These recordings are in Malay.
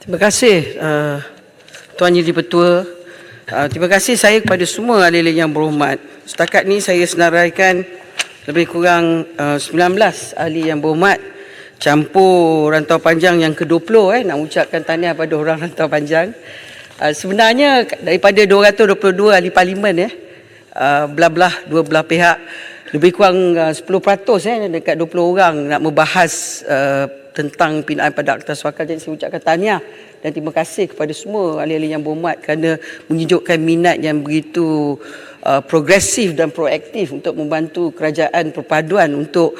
Terima kasih Tuan Yang Di-Pertua. Terima kasih saya kepada semua ahli-ahli yang berhormat. Setakat ni saya senaraikan lebih kurang 19 ahli yang berhormat, campur rantau panjang yang ke-20 nak ucapkan tahniah pada orang rantau panjang. Sebenarnya daripada 222 ahli parlimen belah-belah dua belah pihak, lebih kurang 10% dekat 20 orang nak membahas tentang pinaan pada Akta Suaka. Jadi saya ucapkan tahniah dan terima kasih kepada semua ahli-ahli yang berhormat kerana menunjukkan minat yang begitu progresif dan proaktif untuk membantu kerajaan perpaduan untuk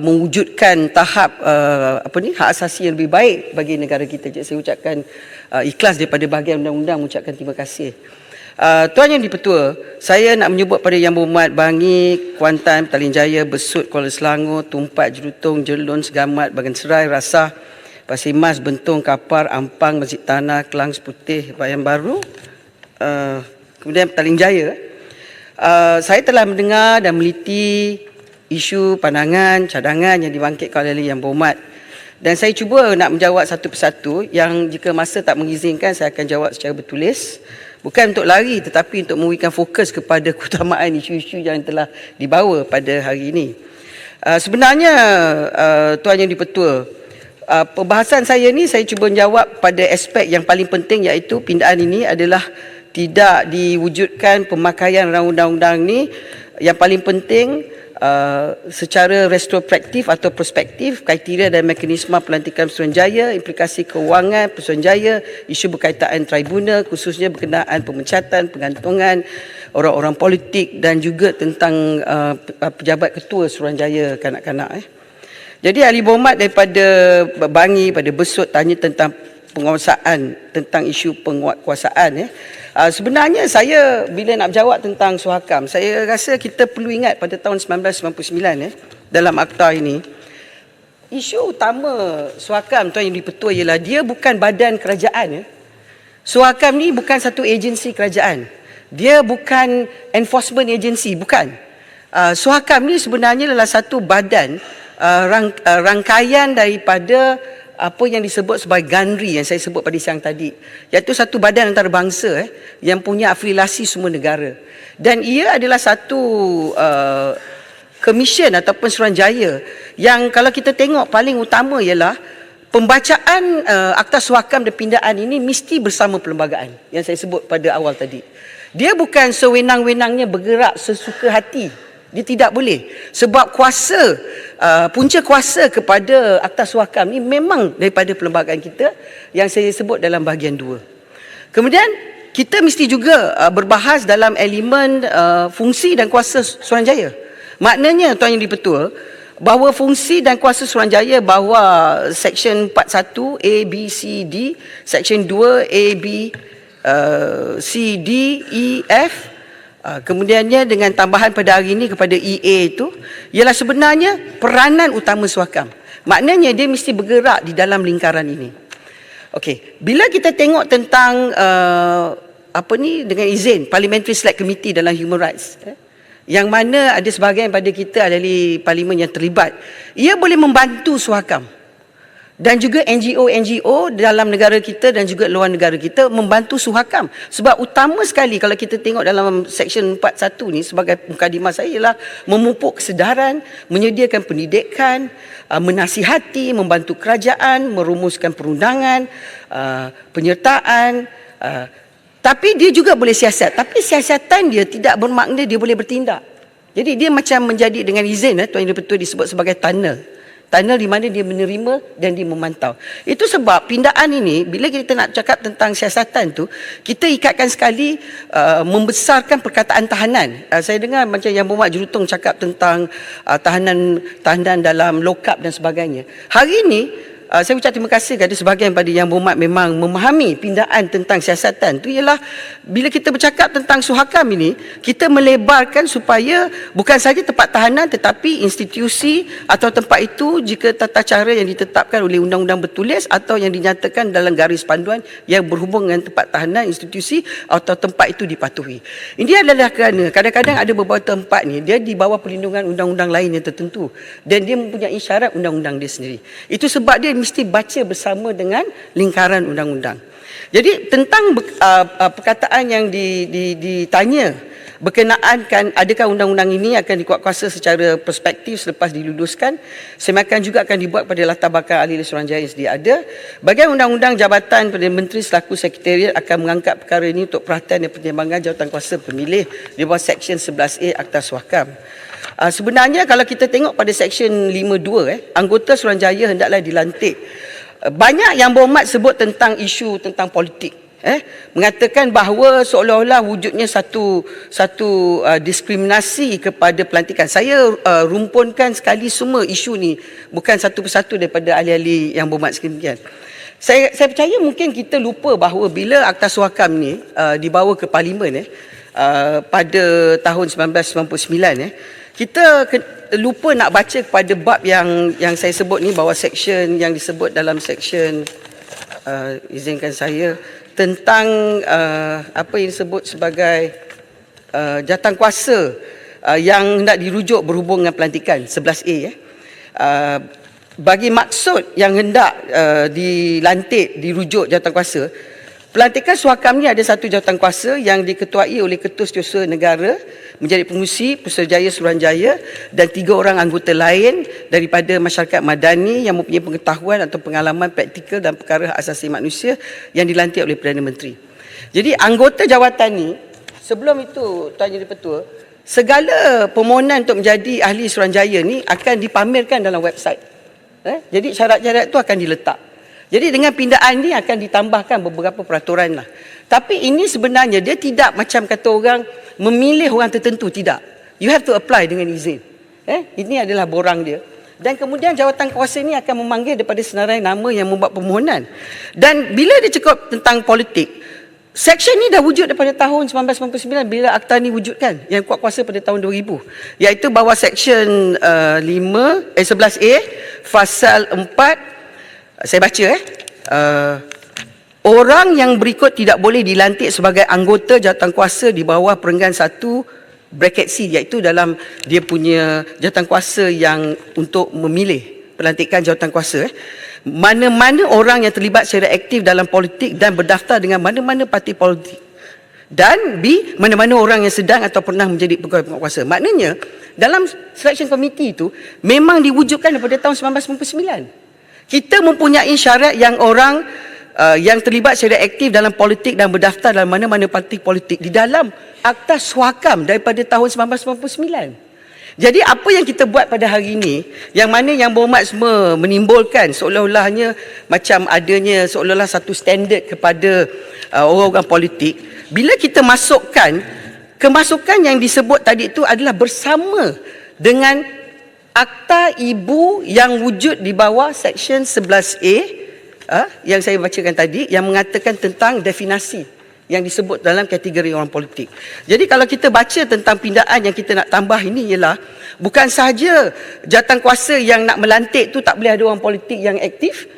mewujudkan tahap hak asasi yang lebih baik bagi negara kita. Jadi saya ucapkan ikhlas daripada bahagian undang-undang mengucapkan terima kasih. Tuan Yang Di-Pertua, saya nak menyebut pada Yang Berhormat Bangi, Kuantan, Petaling Jaya, Besut, Kuala Selangor, Tumpat, Jelutong, Jelun, Segamat, Bagan Serai, Rasah, Pasir Mas, Bentong, Kapar, Ampang, Masjid Tanah, Kelang Seputih, Bayan Baru, kemudian Petaling Jaya. Saya telah mendengar dan meliti isu, pandangan, cadangan yang dibangkitkan oleh Yang Berhormat. Dan saya cuba nak menjawab satu persatu yang jika masa tak mengizinkan saya akan jawab secara bertulis. Bukan untuk lari tetapi untuk memberikan fokus kepada keutamaan isu-isu yang telah dibawa pada hari ini. Sebenarnya Tuan Yang Di-Pertua, perbahasan saya ni saya cuba menjawab pada aspek yang paling penting, iaitu pindaan ini adalah tidak diwujudkan pemakaian undang-undang ni. Yang paling penting secara retrospektif atau prospektif, kriteria dan mekanisme pelantikan Suruhanjaya, implikasi kewangan Suruhanjaya, isu berkaitan tribunal khususnya berkenaan pemecatan, penggantungan orang-orang politik dan juga tentang pejabat ketua Suruhanjaya kanak-kanak. Jadi ahli berhormat daripada Bangi, pada Besut tanya tentang penguasaan, tentang isu penguasaan. Sebenarnya saya bila nak jawab tentang Suhakam, saya rasa kita perlu ingat pada tahun 1999 dalam akta ini, isu utama Suhakam, Tuan Yang Di-Pertua, ialah dia bukan badan kerajaan. Suhakam ni bukan satu agensi kerajaan. Dia bukan enforcement agency, bukan. Suhakam ni sebenarnya adalah satu badan rangkaian daripada apa yang disebut sebagai GANRI yang saya sebut pada siang tadi, iaitu satu badan antarabangsa yang punya afiliasi semua negara, dan ia adalah satu komisen ataupun Suruhanjaya yang kalau kita tengok paling utama ialah pembacaan Akta Suhakam dan pindaan ini mesti bersama perlembagaan yang saya sebut pada awal tadi. Dia bukan sewenang-wenangnya bergerak sesuka hati. Dia tidak boleh, sebab kuasa, punca kuasa kepada Akta Suhakam ni memang daripada perlembagaan kita yang saya sebut dalam bahagian 2. Kemudian kita mesti juga berbahas dalam elemen fungsi dan kuasa Suruhanjaya. Maknanya Tuan Yang Di-Pertua, bahawa fungsi dan kuasa Suruhanjaya bahawa Seksyen 41 A, B, C, D, Seksyen 2 A, B, C, D, E, F, kemudiannya dengan tambahan pada hari ini kepada EA itu, ialah sebenarnya peranan utama Suhakam. Maknanya dia mesti bergerak di dalam lingkaran ini. Okey, bila kita tengok tentang dengan izin Parliamentary Select Committee dalam Human Rights, yang mana ada sebahagian pada kita adalah parlimen yang terlibat, ia boleh membantu Suhakam. Dan juga NGO dalam negara kita dan juga luar negara kita membantu Suhakam. Sebab utama sekali kalau kita tengok dalam Seksyen 41 ni, sebagai mukadimah saya, ialah memupuk kesedaran, menyediakan pendidikan, menasihati, membantu kerajaan, merumuskan perundangan, penyertaan. Tapi dia juga boleh siasat. Tapi siasatan dia tidak bermakna dia boleh bertindak. Jadi dia macam menjadi dengan izin, Tuan Yang Di-Pertua, disebut sebagai tunnel di mana dia menerima dan dia memantau. Itu sebab pindaan ini, bila kita nak cakap tentang siasatan tu, kita ikatkan sekali membesarkan perkataan tahanan. Saya dengar macam Yang Berhormat Jelutong cakap tentang tahanan dalam lock up dan sebagainya. Hari ini saya ucap terima kasih kepada sebahagian pada Yang Berhormat memang memahami pindaan tentang siasatan. Itu ialah bila kita bercakap tentang Suhakam ini, kita melebarkan supaya bukan saja tempat tahanan tetapi institusi atau tempat itu jika tata cara yang ditetapkan oleh undang-undang bertulis atau yang dinyatakan dalam garis panduan yang berhubung dengan tempat tahanan institusi atau tempat itu dipatuhi. Ini adalah kerana kadang-kadang ada beberapa tempat ni dia di bawah perlindungan undang-undang lain yang tertentu dan dia mempunyai syarat undang-undang dia sendiri. Itu sebab dia mesti baca bersama dengan lingkaran undang-undang. Jadi tentang perkataan yang ditanya berkenaan kan adakah undang-undang ini akan dikuatkuasa secara perspektif selepas diluluskan, semakan juga akan dibuat pada latar belakang ahli Suruhanjaya yang sedia ada. Bahagian undang-undang jabatan Perdana Menteri selaku sekretariat akan mengangkat perkara ini untuk perhatian dan pertimbangan jawatankuasa pemilih di bawah Seksyen 11A Akta Suhakam. Sebenarnya kalau kita tengok pada Seksyen 52, anggota Suruhanjaya hendaklah dilantik. Banyak yang berhormat sebut tentang isu tentang politik, mengatakan bahawa seolah-olah wujudnya satu diskriminasi kepada pelantikan. Saya rumpunkan sekali semua isu ni, bukan satu persatu daripada ahli-ahli yang berhormat sekalian. Saya percaya mungkin kita lupa bahawa bila Akta Suhakam ni dibawa ke Parlimen pada tahun 1999, kita lupa nak baca kepada bab yang saya sebut ni, bahawa seksyen yang disebut dalam seksyen izinkan saya tentang apa yang disebut sebagai jawatankuasa yang hendak dirujuk berhubung dengan pelantikan 11A. Bagi maksud yang hendak dilantik, dirujuk jawatankuasa, pelantikan Suhakam ni ada satu jawatankuasa yang diketuai oleh Ketua Setiausaha Negara menjadi pengurusi Putrajaya Suruhanjaya dan 3 orang anggota lain daripada masyarakat madani yang mempunyai pengetahuan atau pengalaman praktikal dalam perkara hak asasi manusia yang dilantik oleh Perdana Menteri. Jadi anggota jawatan ni, sebelum itu Tuan Yang Di-Pertua, segala permohonan untuk menjadi ahli Suruhanjaya ni akan dipamerkan dalam website. Jadi syarat-syarat itu akan diletak. Jadi dengan pindaan ni akan ditambahkan beberapa peraturan lah. Tapi ini sebenarnya dia tidak macam kata orang memilih orang tertentu, tidak. You have to apply dengan izin. Ini adalah borang dia. Dan kemudian jawatankuasa ini akan memanggil daripada senarai nama yang membuat permohonan. Dan bila dia cakap tentang politik, seksyen ni dah wujud daripada tahun 1999 bila Akta ni wujudkan, yang kuat kuasa pada tahun 2000, iaitu bahawa seksyen 11A Fasal 4, saya baca orang yang berikut tidak boleh dilantik sebagai anggota jawatankuasa di bawah perenggan 1 bracket C, iaitu dalam dia punya jawatankuasa yang untuk memilih pelantikan jawatankuasa. Mana-mana orang yang terlibat secara aktif dalam politik dan berdaftar dengan mana-mana parti politik. Dan B, mana-mana orang yang sedang atau pernah menjadi pegawai penguatkuasa. Maknanya dalam selection committee itu memang diwujudkan daripada tahun 1999. Kita mempunyai syarat yang orang yang terlibat secara aktif dalam politik dan berdaftar dalam mana-mana parti politik di dalam Akta Suhakam daripada tahun 1999. Jadi apa yang kita buat pada hari ini, yang mana yang berhormat semua menimbulkan seolah-olahnya macam adanya seolah-olah satu standard kepada orang-orang politik, bila kita masukkan kemasukan yang disebut tadi itu adalah bersama dengan Akta Ibu yang wujud di bawah Seksyen 11A yang saya bacakan tadi, yang mengatakan tentang definisi yang disebut dalam kategori orang politik. Jadi kalau kita baca tentang pindaan yang kita nak tambah ini ialah bukan sahaja jawatankuasa yang nak melantik tu tak boleh ada orang politik yang aktif,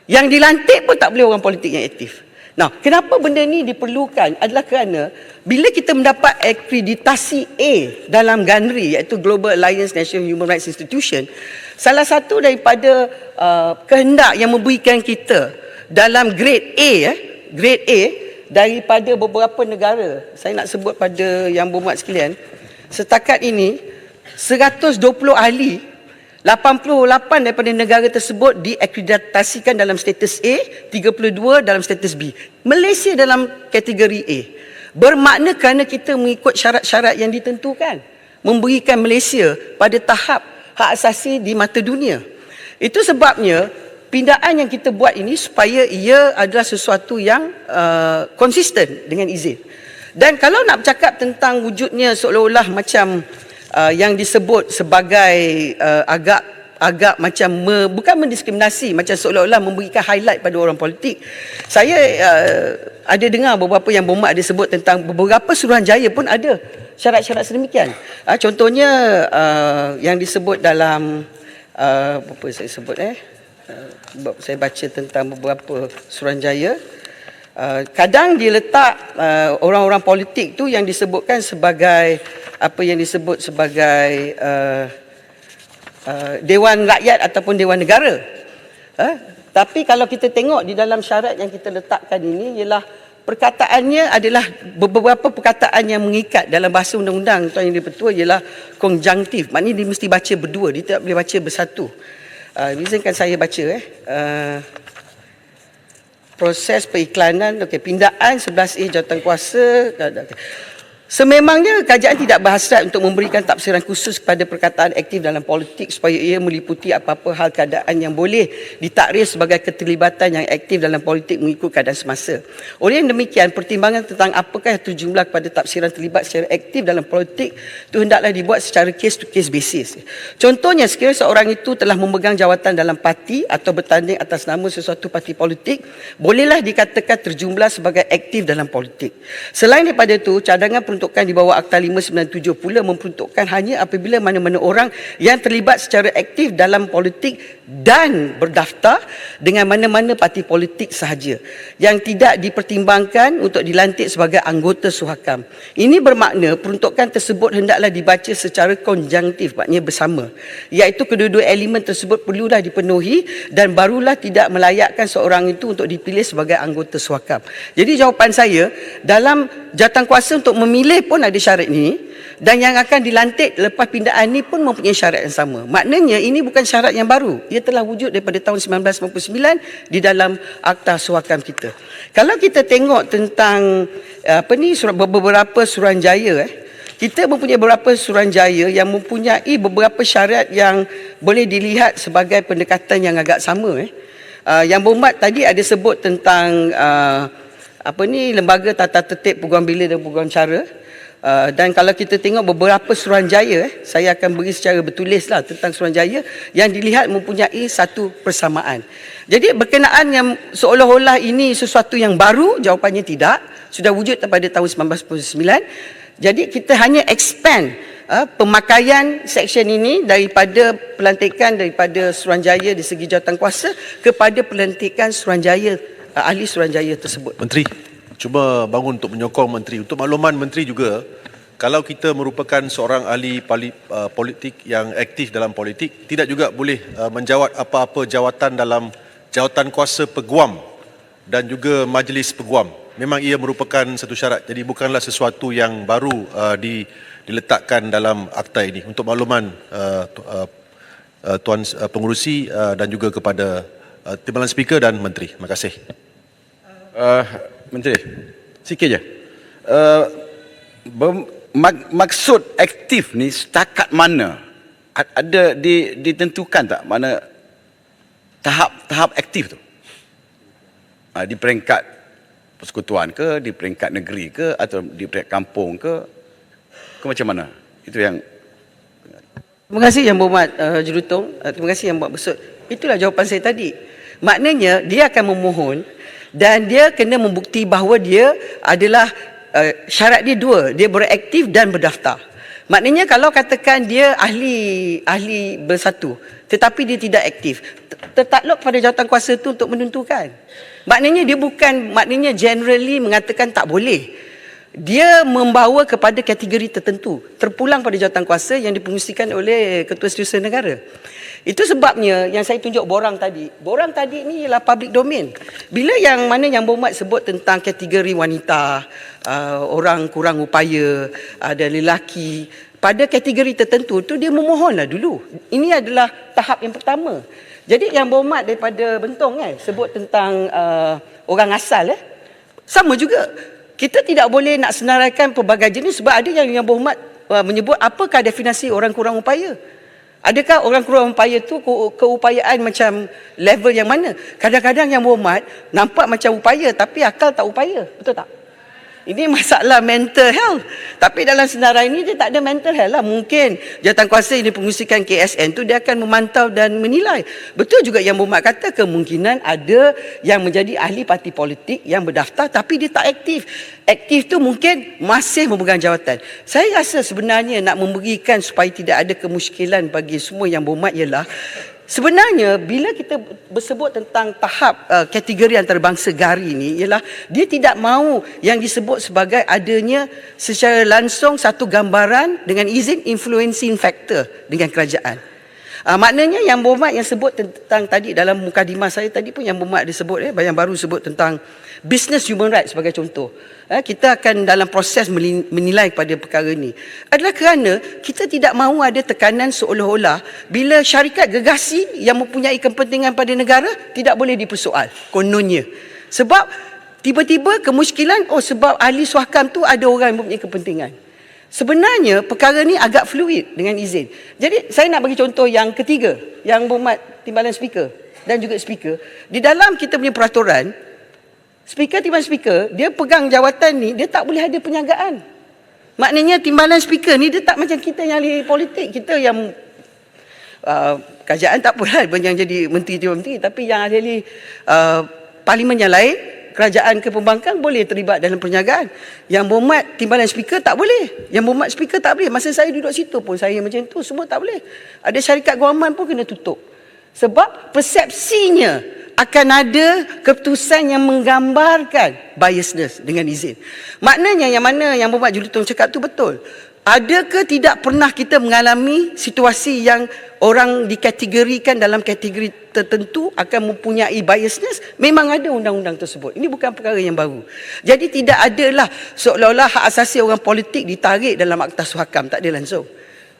yang dilantik pun tak boleh orang politik yang aktif. Nah, kenapa benda ni diperlukan adalah kerana bila kita mendapat akreditasi A dalam GANRI, iaitu Global Alliance National Human Rights Institution, salah satu daripada kehendak yang memberikan kita dalam grade A daripada beberapa negara, saya nak sebut pada yang berhormat sekalian, setakat ini 120 ahli, 88 daripada negara tersebut diakreditasikan dalam status A, 32 dalam status B. Malaysia dalam kategori A. Bermakna kerana kita mengikut syarat-syarat yang ditentukan, memberikan Malaysia pada tahap hak asasi di mata dunia. Itu sebabnya pindaan yang kita buat ini supaya ia adalah sesuatu yang konsisten dengan izin. Dan kalau nak bercakap tentang wujudnya seolah-olah macam yang disebut sebagai agak macam bukan mendiskriminasi, macam seolah-olah memberikan highlight pada orang politik. Saya ada dengar beberapa yang berhormat ada sebut tentang beberapa Suruhanjaya pun ada syarat-syarat sedemikian. Contohnya yang disebut dalam apa saya sebut saya baca tentang beberapa Suruhanjaya, kadang dia letak orang-orang politik tu yang disebutkan sebagai apa yang disebut sebagai Dewan Rakyat ataupun Dewan Negara. Tapi kalau kita tengok di dalam syarat yang kita letakkan ini ialah perkataannya adalah beberapa perkataan yang mengikat dalam bahasa undang-undang Tuan Yang Di-Pertua ialah konjunktif. Maknanya dia mesti baca berdua, dia tidak boleh baca bersatu. Izinkan saya baca proses periklanan, pindaan 11A jawatankuasa. Sememangnya kerajaan tidak berhasrat untuk memberikan tafsiran khusus kepada perkataan aktif dalam politik supaya ia meliputi apa-apa hal keadaan yang boleh ditakrir sebagai keterlibatan yang aktif dalam politik mengikut keadaan semasa. Oleh yang demikian, pertimbangan tentang apakah yang terjumlah kepada tafsiran terlibat secara aktif dalam politik itu hendaklah dibuat secara case to case basis. Contohnya, sekiranya seorang itu telah memegang jawatan dalam parti atau bertanding atas nama sesuatu parti politik, bolehlah dikatakan terjumlah sebagai aktif dalam politik. Selain daripada itu, cadangan peruntukan di bawah Akta 597 pula memperuntukkan hanya apabila mana-mana orang yang terlibat secara aktif dalam politik dan berdaftar dengan mana-mana parti politik sahaja yang tidak dipertimbangkan untuk dilantik sebagai anggota Suhakam. Ini bermakna peruntukan tersebut hendaklah dibaca secara konjunktif, maknanya bersama, iaitu kedua-dua elemen tersebut perlulah dipenuhi dan barulah tidak melayakkan seorang itu untuk dipilih sebagai anggota Suhakam. Jadi jawapan saya, dalam jawatankuasa untuk memilih pun ada syarat ini, dan yang akan dilantik lepas pindaan ini pun mempunyai syarat yang sama. Maknanya ini bukan syarat yang baru, ia telah wujud daripada tahun 1999 di dalam Akta Suhakam kita. Kalau kita tengok tentang beberapa Suruhanjaya, kita mempunyai beberapa Suruhanjaya yang mempunyai beberapa syarat yang boleh dilihat sebagai pendekatan yang agak sama. Yang Berhormat tadi ada sebut tentang lembaga tata tertib peguam bilik dan peguam cara. Dan kalau kita tengok beberapa Suruhanjaya, saya akan beri secara bertulislah tentang Suruhanjaya yang dilihat mempunyai satu persamaan. Jadi berkenaan yang seolah-olah ini sesuatu yang baru, jawapannya tidak, sudah wujud pada tahun 1999. Jadi kita hanya expand pemakaian seksyen ini daripada pelantikan daripada Suruhanjaya di segi jawatankuasa kepada pelantikan Suruhanjaya, ahli Suruhanjaya tersebut. Menteri, cuba bangun untuk menyokong Menteri. Untuk makluman Menteri juga, kalau kita merupakan seorang ahli politik yang aktif dalam politik, tidak juga boleh menjawat apa-apa jawatan dalam jawatankuasa peguam dan juga majlis peguam. Memang ia merupakan satu syarat. Jadi bukanlah sesuatu yang baru diletakkan dalam akta ini. Untuk makluman Tuan Pengerusi dan juga kepada Timbalan Speaker dan Menteri. Terima kasih. Menteri, sikit je. Maksud aktif ni setakat mana? Ada ditentukan tak mana tahap aktif tu? Di peringkat persekutuan ke, di peringkat negeri ke, atau di peringkat kampung ke macam mana? Itu yang... Terima kasih Yang Berhormat Jurutong. Terima kasih Yang Berhormat Besut. Itulah jawapan saya tadi. Maknanya dia akan memohon dan dia kena membukti bahawa dia adalah syarat dia dua, dia beraktif dan berdaftar. Maknanya kalau katakan dia ahli bersatu tetapi dia tidak aktif, tertakluk pada jawatankuasa itu untuk menentukan. Maknanya dia bukan, maknanya generally mengatakan tak boleh. Dia membawa kepada kategori tertentu, terpulang pada jawatankuasa yang dipengerusikan oleh Ketua Setiausaha Negara. Itu sebabnya yang saya tunjuk borang tadi. Borang tadi ni ialah public domain. Bila yang mana Yang Berhormat sebut tentang kategori wanita, orang kurang upaya, ada lelaki, pada kategori tertentu tu dia memohonlah dulu. Ini adalah tahap yang pertama. Jadi Yang Berhormat daripada Bentong sebut tentang orang asal sama juga. Kita tidak boleh nak senaraikan pelbagai jenis sebab ada yang Berhormat menyebut apakah definisi orang kurang upaya. Adakah orang kurang upaya tu keupayaan macam level yang mana? Kadang-kadang Yang Berhormat nampak macam upaya tapi akal tak upaya. Betul tak? Ini masalah mental health. Tapi dalam senarai ini dia tak ada mental health lah. Mungkin jawatankuasa yang dipengerusikan KSN tu dia akan memantau dan menilai. Betul juga Yang Berhormat kata kemungkinan ada yang menjadi ahli parti politik yang berdaftar tapi dia tak aktif. Aktif tu mungkin masih memegang jawatan. Saya rasa sebenarnya nak memberikan supaya tidak ada kemusykilan bagi semua Yang Berhormat ialah sebenarnya bila kita bersebut tentang tahap kategori antarabangsa GARI ni ialah dia tidak mahu yang disebut sebagai adanya secara langsung satu gambaran dengan izin influencing factor dengan kerajaan. Maknanya Yang Berhormat yang sebut tentang tadi dalam mukadimah saya tadi pun Yang Berhormat disebut, Yang baru sebut tentang business human rights sebagai contoh. Kita akan dalam proses menilai pada perkara ini adalah kerana kita tidak mahu ada tekanan seolah-olah bila syarikat gergasi yang mempunyai kepentingan pada negara tidak boleh dipersoal kononnya. Sebab tiba-tiba kemusykilan, sebab ahli suhakam tu ada orang yang mempunyai kepentingan. Sebenarnya perkara ni agak fluid dengan izin. Jadi saya nak bagi contoh yang ketiga, Yang Berhormat Timbalan Speaker dan juga Speaker. Di dalam kita punya peraturan, Speaker, Timbalan Speaker, dia pegang jawatan ni, dia tak boleh ada penyagaan. Maknanya Timbalan Speaker ni dia tak macam kita yang ahli politik. Kita yang kerajaan tak apalah yang jadi menteri, tapi yang ahli parlimen yang lain, kerajaan ke pembangkang boleh terlibat dalam perniagaan. Yang Berhormat Timbalan Speaker tak boleh. Yang Berhormat Speaker tak boleh. Masa saya duduk situ pun saya macam tu, semua tak boleh. Ada syarikat guaman pun kena tutup. Sebab persepsinya akan ada keputusan yang menggambarkan biasness dengan izin. Maknanya yang mana Yang Berhormat Julitong cakap tu betul. Adakah tidak pernah kita mengalami situasi yang orang dikategorikan dalam kategori tertentu akan mempunyai biasness? Memang ada undang-undang tersebut. Ini bukan perkara yang baru. Jadi tidak adalah seolah-olah hak asasi orang politik ditarik dalam Akta Suhakam. Tak ada langsung.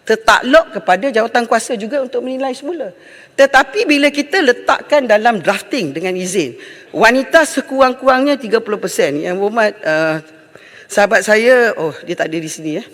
Tertakluk kepada jawatan kuasa juga untuk menilai semula. Tetapi bila kita letakkan dalam drafting dengan izin, wanita sekurang-kurangnya 30%. Yang Berhormat sahabat saya, dia tak ada di sini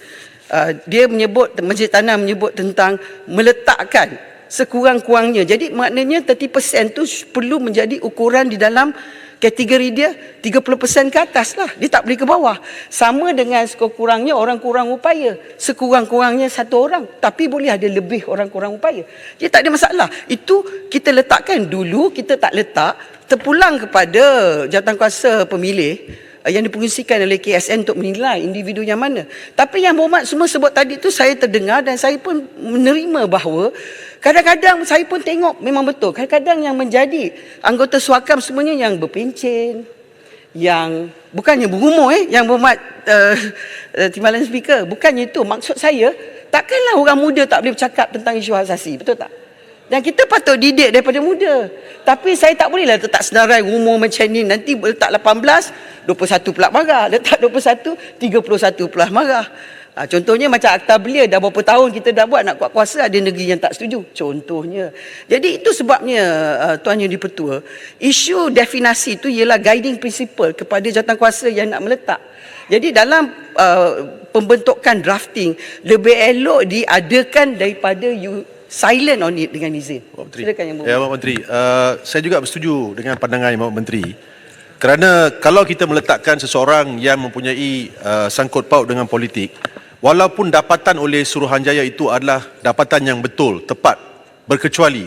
dia menyebut, Masjid Tanah menyebut tentang meletakkan sekurang-kurangnya. Jadi maknanya 30% tu perlu menjadi ukuran di dalam kategori dia. 30% ke atas lah, dia tak boleh ke bawah. Sama dengan sekurang-kurangnya orang kurang upaya, sekurang-kurangnya satu orang, tapi boleh ada lebih orang kurang upaya. Jadi tak ada masalah. Itu kita letakkan. Dulu kita tak letak, terpulang kepada jawatankuasa pemilih yang dipengisikan oleh KSN untuk menilai individu yang mana. Tapi Yang Berhormat semua sebut tadi tu saya terdengar dan saya pun menerima bahawa kadang-kadang saya pun tengok memang betul. Kadang-kadang yang menjadi anggota suhakam semuanya yang berpencen, yang bukannya berumur Yang Berhormat Timbalan Speaker, bukannya itu. Maksud saya, takkanlah orang muda tak boleh bercakap tentang isu hak asasi, betul tak? Dan kita patut didik daripada muda. Tapi saya tak bolehlah letak senarai umur macam ni. Nanti letak 18, 21 pula marah. Letak 21, 31 pula marah. Contohnya macam Akta Belia, dah berapa tahun kita dah buat nak kuat kuasa, ada negeri yang tak setuju. Contohnya. Jadi itu sebabnya Tuan Yang di-Pertua, isu definasi itu ialah guiding principle kepada jawatankuasa yang nak meletak. Jadi dalam pembentukan drafting, lebih elok diadakan daripada silent on it dengan izin. Silakan Yang Berhormat. Ya, Pak Menteri. Saya juga bersetuju dengan pandangan Pak Menteri. Kerana kalau kita meletakkan seseorang yang mempunyai sangkut paut dengan politik, walaupun dapatan oleh Suruhanjaya itu adalah dapatan yang betul, tepat, berkecuali,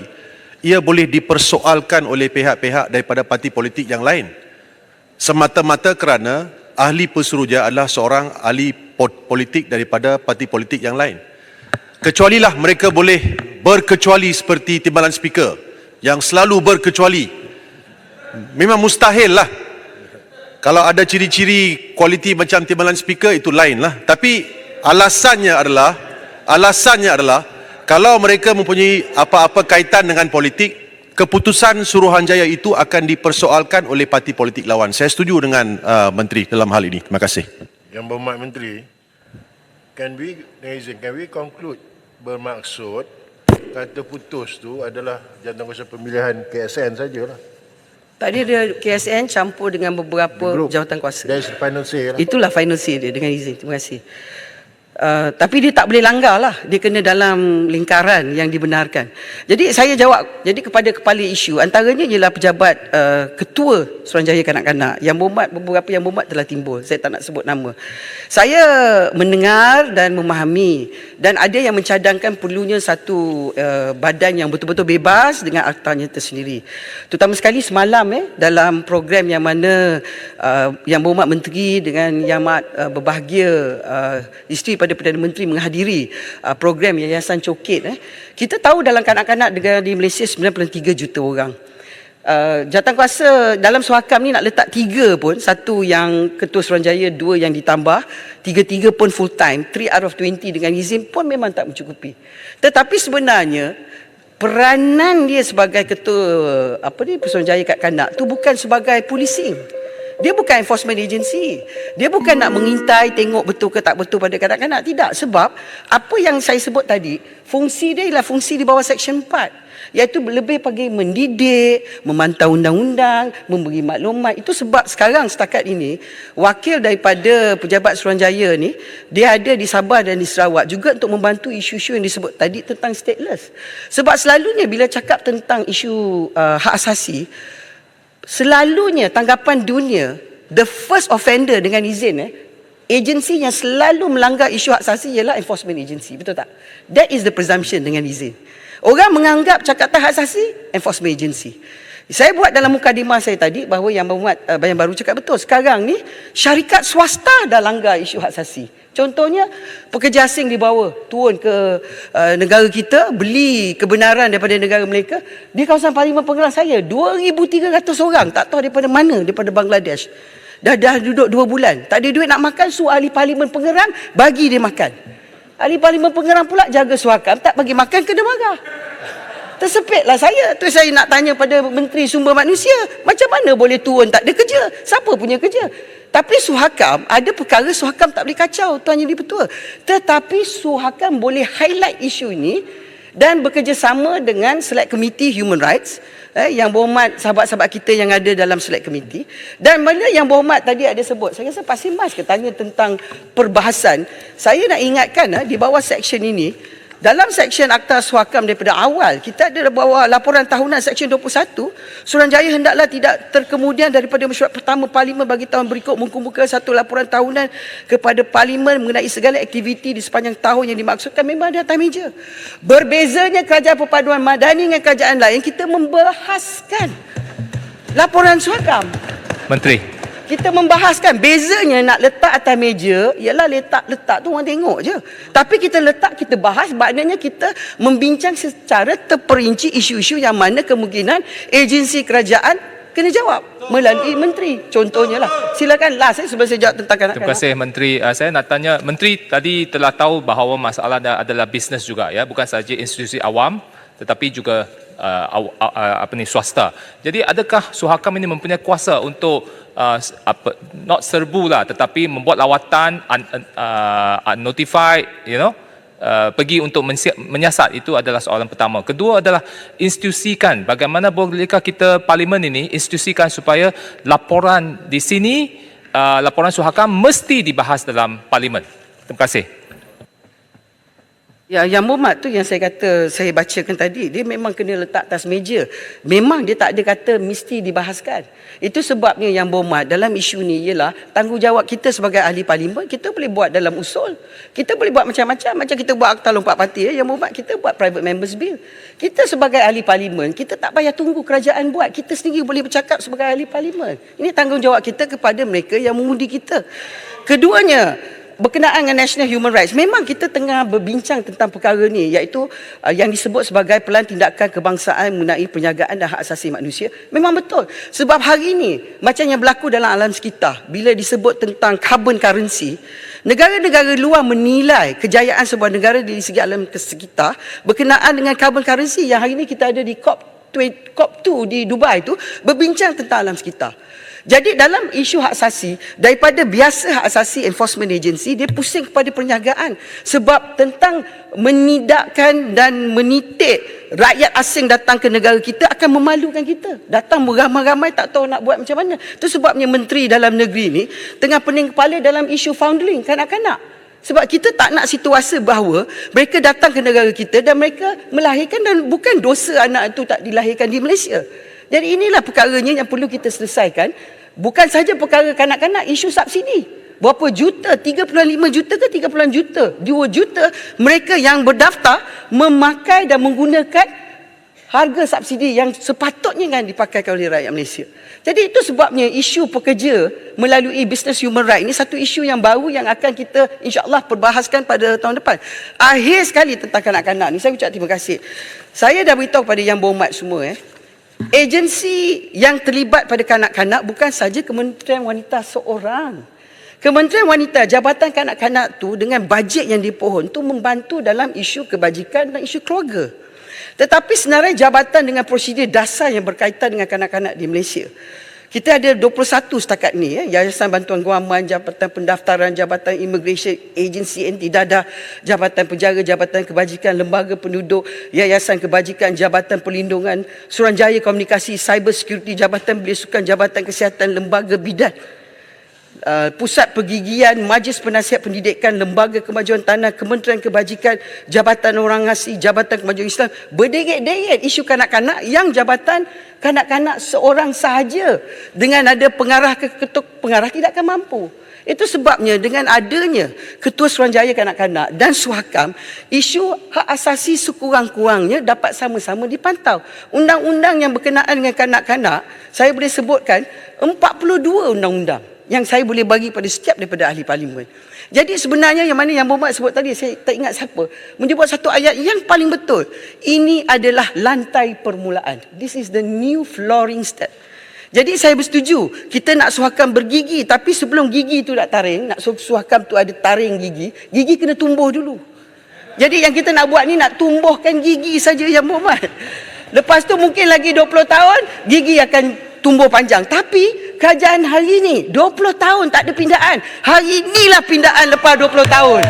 ia boleh dipersoalkan oleh pihak-pihak daripada parti politik yang lain. Semata-mata kerana ahli Pesuruhjaya adalah seorang ahli politik daripada parti politik yang lain. Kecualilah mereka boleh berkecuali seperti Timbalan Speaker yang selalu berkecuali. Memang mustahil lah. Kalau ada ciri-ciri kualiti macam Timbalan Speaker, itu lain lah. Tapi alasannya adalah kalau mereka mempunyai apa-apa kaitan dengan politik, keputusan Suruhanjaya itu akan dipersoalkan oleh parti politik lawan. Saya setuju dengan Menteri dalam hal ini. Terima kasih. Yang Berhormat Menteri, can we conclude bermaksud kata putus tu adalah jawatankuasa pemilihan KSN sajalah? Tadi dia KSN campur dengan beberapa jawatankuasa. That's final say lah. Itulah final say dia, dengan izin. Terima kasih. Tapi dia tak boleh langgar lah. Dia kena dalam lingkaran yang dibenarkan. Jadi saya jawab. Jadi kepada kepala isu, antaranya ialah pejabat ketua Suruhanjaya Kanak-Kanak. Yang Berhormat, beberapa Yang Berhormat telah timbul. Saya tak nak sebut nama. Saya mendengar dan memahami, dan ada yang mencadangkan perlunya satu badan yang betul-betul bebas dengan aktanya tersendiri. Terutama sekali semalam dalam program yang mana Yang Berhormat Menteri dengan Yang Amat berbahagia isteri pada Perdana Menteri menghadiri program Yayasan Cokit. Kita tahu dalam kanak-kanak di Malaysia 93 juta orang. Jawatankuasa dalam suhakam ni nak letak 3 pun, satu yang ketua Suruhanjaya, 2 yang ditambah, 3 pun full time, 3 out of 20 dengan izin pun memang tak mencukupi. Tetapi sebenarnya peranan dia sebagai ketua Pesuruhanjaya kat Kanak tu bukan sebagai policing. Dia bukan enforcement agency. Dia bukan nak mengintai tengok betul ke tak betul pada kanak-kanak. Tidak. Sebab apa yang saya sebut tadi, fungsi dia ialah fungsi di bawah Seksyen 4. Iaitu lebih bagi mendidik, memantau undang-undang, memberi maklumat. Itu sebab sekarang setakat ini, wakil daripada Pejabat Suruhanjaya ni, dia ada di Sabah dan di Sarawak juga untuk membantu isu-isu yang disebut tadi tentang stateless. Sebab selalunya bila cakap tentang isu hak asasi, selalunya tanggapan dunia, the first offender dengan izin, agensi yang selalu melanggar isu hak asasi ialah enforcement agency. Betul tak? That is the presumption dengan izin. Orang menganggap cakap hak asasi, enforcement agency. Saya buat dalam mukadimah saya tadi bahawa Yang Berhormat Bayan Baru cakap betul. Sekarang ni syarikat swasta dah langgar isu hak asasi. Contohnya, pekerja asing dibawa turun ke negara kita, beli kebenaran daripada negara mereka. Di kawasan Parlimen Pengerang saya, 2,300 orang, tak tahu daripada mana, daripada Bangladesh. Dah duduk 2 bulan. Tak ada duit nak makan, suruh ahli Parlimen Pengerang bagi dia makan. Ahli Parlimen Pengerang pula jaga suhakam, tak bagi makan, kena marah. Tersepitlah saya. Tu saya nak tanya pada Menteri Sumber Manusia, macam mana boleh turun tak ada kerja? Siapa punya kerja? Tapi Suhakam, ada perkara Suhakam tak boleh kacau, Tuan Yang Di-Pertua. Tetapi Suhakam boleh highlight isu ini dan bekerjasama dengan Select Committee Human Rights, Yang Berhormat sahabat-sahabat kita yang ada dalam Select Committee. Dan mana Yang Berhormat tadi ada sebut, saya rasa Pak Mas ke tanya tentang perbahasan. Saya nak ingatkan di bawah seksyen ini, dalam Seksyen Akta Suhakam daripada awal, kita ada bawa laporan tahunan Seksyen 21, Suruhanjaya hendaklah tidak terkemudian daripada mesyuarat pertama Parlimen bagi tahun berikut mengemukakan satu laporan tahunan kepada Parlimen mengenai segala aktiviti di sepanjang tahun yang dimaksudkan. Memang ada atas meja. Berbezanya Kerajaan Perpaduan Madani dengan kerajaan lain, kita membahaskan laporan Suhakam. Menteri. Kita membahaskan, bezanya nak letak atas meja ialah letak tu orang tengok je. Tapi kita letak, kita bahas, maknanya kita membincang secara terperinci isu-isu yang mana kemungkinan agensi kerajaan kena jawab melalui menteri. Contohnya lah. Silakan saya sebelum saya jawab tentang kanak-kanak. Terima kasih Menteri. Saya nak tanya, Menteri tadi telah tahu bahawa masalah adalah bisnes juga, ya, bukan sahaja institusi awam tetapi juga swasta. Jadi adakah Suhakam ini mempunyai kuasa untuk not serbu lah, tetapi membuat lawatan notified, pergi untuk menyiasat? Itu adalah soalan pertama. Kedua adalah institusikan. Bagaimana bolehkah kita Parlimen ini institusikan supaya laporan di sini, laporan Suhakam mesti dibahas dalam Parlimen? Terima kasih. Ya, Yang Berhormat tu yang saya kata, saya bacakan tadi, dia memang kena letak atas meja. Memang dia tak ada kata mesti dibahaskan. Itu sebabnya Yang Berhormat dalam isu ni ialah tanggungjawab kita sebagai ahli Parlimen. Kita boleh buat dalam usul. Kita boleh buat macam-macam. Macam kita buat Akta Lompat Parti, Yang Berhormat, kita buat Private Members Bill. Kita sebagai ahli Parlimen, kita tak payah tunggu kerajaan buat. Kita sendiri boleh bercakap sebagai ahli Parlimen. Ini tanggungjawab kita kepada mereka yang mengundi kita. Keduanya, berkenaan dengan National Human Rights, memang kita tengah berbincang tentang perkara ni, iaitu yang disebut sebagai pelan tindakan kebangsaan mengenai penjagaan dan hak asasi manusia. Memang betul. Sebab hari ini, macam yang berlaku dalam alam sekitar, bila disebut tentang carbon currency, negara-negara luar menilai kejayaan sebuah negara di segi alam sekitar berkenaan dengan carbon currency yang hari ini kita ada di COP2 di Dubai tu, berbincang tentang alam sekitar. Jadi dalam isu hak asasi, daripada biasa hak asasi enforcement agency, dia pusing kepada perniagaan. Sebab tentang menidakkan dan menitik rakyat asing datang ke negara kita akan memalukan kita. Datang beramai-ramai tak tahu nak buat macam mana. Itu sebabnya Menteri Dalam Negeri ni tengah pening kepala dalam isu foundling kanak-kanak. Sebab kita tak nak situasi bahawa mereka datang ke negara kita dan mereka melahirkan, dan bukan dosa anak itu tak dilahirkan di Malaysia. Jadi inilah perkaranya yang perlu kita selesaikan. Bukan sahaja perkara kanak-kanak, isu subsidi. Berapa juta? 3.5 juta ke 30 juta? 2 juta mereka yang berdaftar memakai dan menggunakan harga subsidi yang sepatutnya kan dipakai oleh rakyat Malaysia. Jadi itu sebabnya isu pekerja melalui Business Human Rights ini satu isu yang baru yang akan kita insya-Allah perbahaskan pada tahun depan. Akhir sekali tentang kanak-kanak ni, saya ucap terima kasih. Saya dah beritahu pada Yang Berhormat semua, agensi yang terlibat pada kanak-kanak bukan saja Kementerian Wanita seorang. Kementerian Wanita, Jabatan Kanak-kanak tu dengan bajet yang dipohon tu membantu dalam isu kebajikan dan isu keluarga. Tetapi sebenarnya jabatan dengan prosedur dasar yang berkaitan dengan kanak-kanak di Malaysia. Kita ada 21 setakat ni, Yayasan Bantuan Guaman, Jabatan Pendaftaran, Jabatan Immigration Agency Anti-Dadah, Jabatan Penjaga, Jabatan Kebajikan, Lembaga Penduduk, Yayasan Kebajikan, Jabatan Perlindungan, Suruhanjaya Komunikasi, Cyber Security, Jabatan Belisukan, Jabatan Kesihatan, Lembaga Bidan, Pusat Pergigian, Majlis Penasihat Pendidikan, Lembaga Kemajuan Tanah, Kementerian Kebajikan, Jabatan Orang Asli, Jabatan Kemajuan Islam, berderet-deret isu kanak-kanak yang jabatan kanak-kanak seorang sahaja dengan ada pengarah ketua pengarah tidak akan mampu. Itu sebabnya dengan adanya Ketua Suruhanjaya Kanak-kanak dan Suhakam, isu hak asasi sekurang-kurangnya dapat sama-sama dipantau. Undang-undang yang berkenaan dengan kanak-kanak, saya boleh sebutkan 42 undang-undang yang saya boleh bagi pada setiap daripada ahli parlimen. Jadi sebenarnya yang mana yang Muhammad sebut tadi, saya tak ingat siapa, menyebut satu ayat yang paling betul. Ini adalah lantai permulaan. This is the new flooring step. Jadi saya bersetuju, kita nak suhakam bergigi, tapi sebelum gigi tu nak taring, nak suhakam tu ada taring gigi, gigi kena tumbuh dulu. Jadi yang kita nak buat ni nak tumbuhkan gigi saja yang Muhammad. Lepas tu mungkin lagi 20 tahun, gigi akan tumbuh panjang. Tapi kerajaan hari ini 20 tahun tak ada pindaan. Hari inilah pindaan lepas 20 tahun.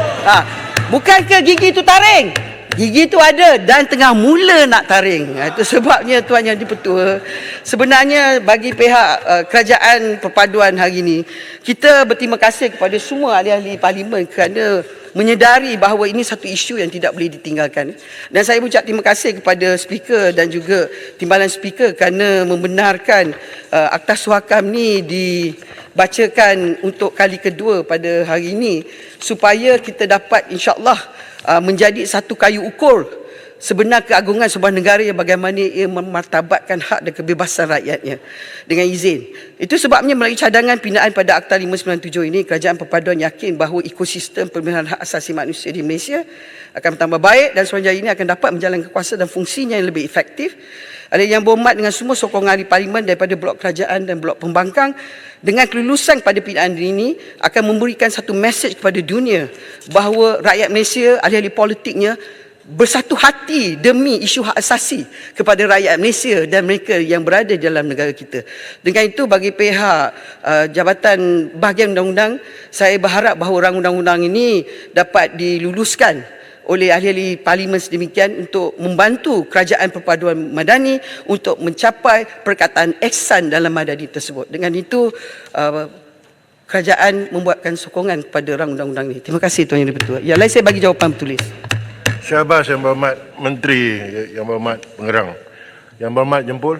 Bukankah gigi tu taring? Gigi tu ada dan tengah mula nak taring. Itu sebabnya Tuan Yang Dipertua, sebenarnya bagi pihak kerajaan perpaduan hari ini, kita berterima kasih kepada semua ahli-ahli parlimen kerana menyedari bahawa ini satu isu yang tidak boleh ditinggalkan. Dan saya ucap terima kasih kepada speaker dan juga timbalan speaker kerana membenarkan Akta Suhakam ni dibacakan untuk kali kedua pada hari ini supaya kita dapat insya-Allah menjadi satu kayu ukur sebenar keagungan sebuah negara yang bagaimana ia memartabatkan hak dan kebebasan rakyatnya dengan izin. Itu sebabnya melalui cadangan pindaan pada Akta 597 ini, Kerajaan Perpaduan yakin bahawa ekosistem pemeliharaan hak asasi manusia di Malaysia akan bertambah baik dan Suruhanjaya ini akan dapat menjalankan kuasa dan fungsinya yang lebih efektif. Ada yang berhormat dengan semua sokongan ahli parlimen daripada blok kerajaan dan blok pembangkang, dengan kelulusan pada pindaan ini akan memberikan satu mesej kepada dunia bahawa rakyat Malaysia, ahli-ahli politiknya bersatu hati demi isu hak asasi kepada rakyat Malaysia dan mereka yang berada dalam negara kita. Dengan itu bagi pihak Jabatan Bahagian Undang-Undang, saya berharap bahawa undang-undang ini dapat diluluskan oleh ahli-ahli parlimen sedemikian untuk membantu Kerajaan Perpaduan Madani untuk mencapai perkataan ihsan dalam madani tersebut. Dengan itu kerajaan membuatkan sokongan kepada rang undang-undang ini. Terima kasih Tuan Yang Dipertua. Yang lain saya bagi jawapan bertulis. Syabas Yang Berhormat Menteri, Yang Berhormat Pengerang. Yang Berhormat Jempol.